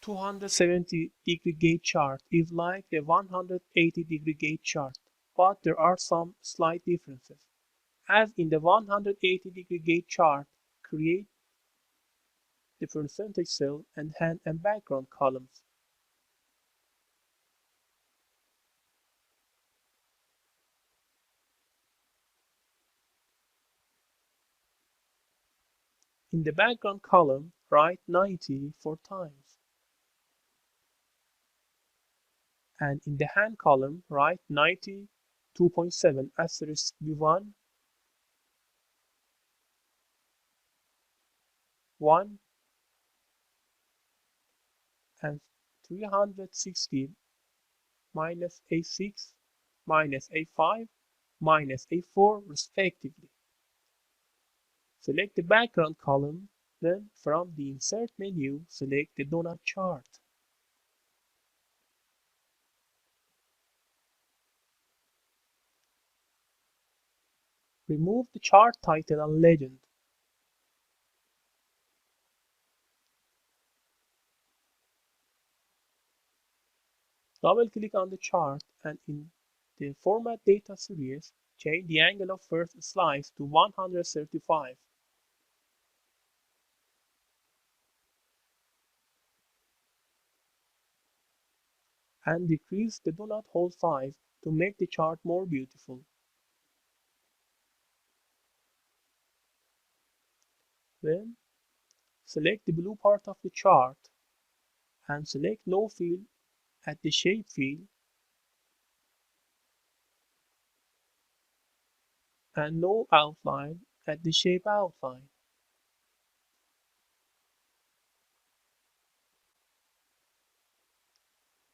270-degree gauge chart is like the 180-degree gauge chart, but there are some slight differences. As in the 180-degree gauge chart, create the percentage cell and hand and background columns. In the background column, write 90 4 times. And in the hand column, write 92.7 asterisk B1, 1, and 360 minus A6 minus A5 minus A4 respectively. Select the background column, then from the Insert menu, select the donut chart. Remove the chart title and legend. Double-click on the chart and in the Format Data series, change the angle of first slice to 135. And decrease the donut hole size to make the chart more beautiful. Then, select the blue part of the chart and select No Fill at the Shape field and No Outline at the Shape outline.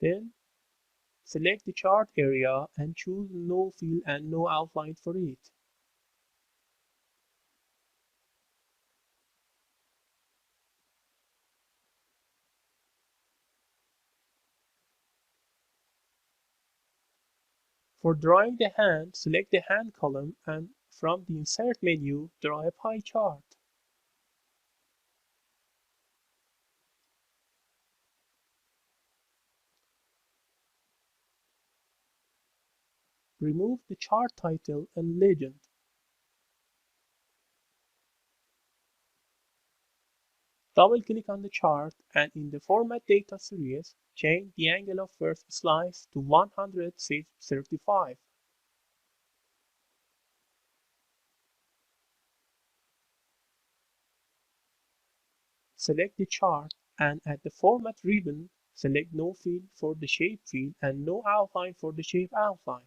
Then, select the chart area and choose No Fill and No Outline for it. For drawing the hand, select the Hand column and from the Insert menu, draw a pie chart. Remove the chart title and legend. Double-click on the chart and in the Format Data series, change the angle of first slice to 135. Select the chart and at the Format ribbon, select No Fill for the Shape field and No Outline for the Shape outline.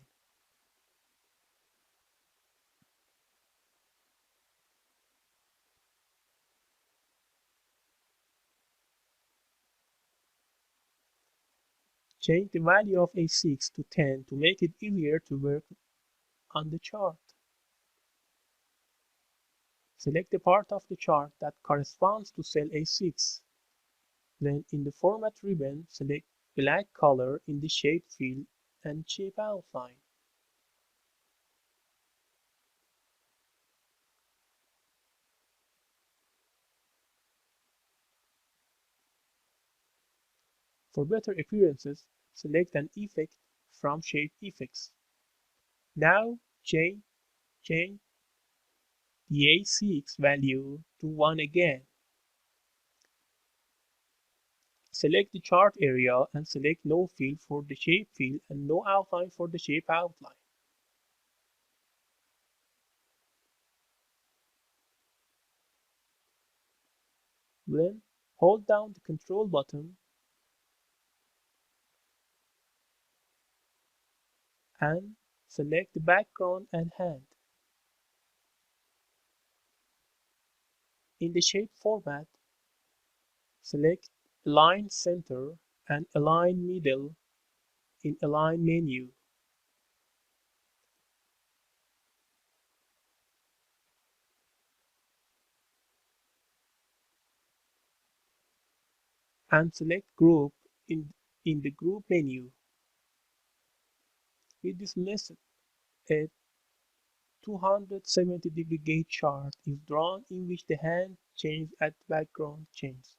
Change the value of A6 to 10 to make it easier to work on the chart. Select the part of the chart that corresponds to cell A6. Then in the Format ribbon, select black color in the Shape field and Shape outline. For better appearances, select an effect from Shape Effects. Now change the A6 value to 1 again. Select the chart area and select No Fill for the Shape field and No Outline for the Shape outline. Then hold down the Control button and select the background and hand. In the Shape format, select Align Center and Align Middle in Align menu. And select Group in the Group menu. With this method, a 270-degree gauge chart is drawn in which the hand changes as the background changes.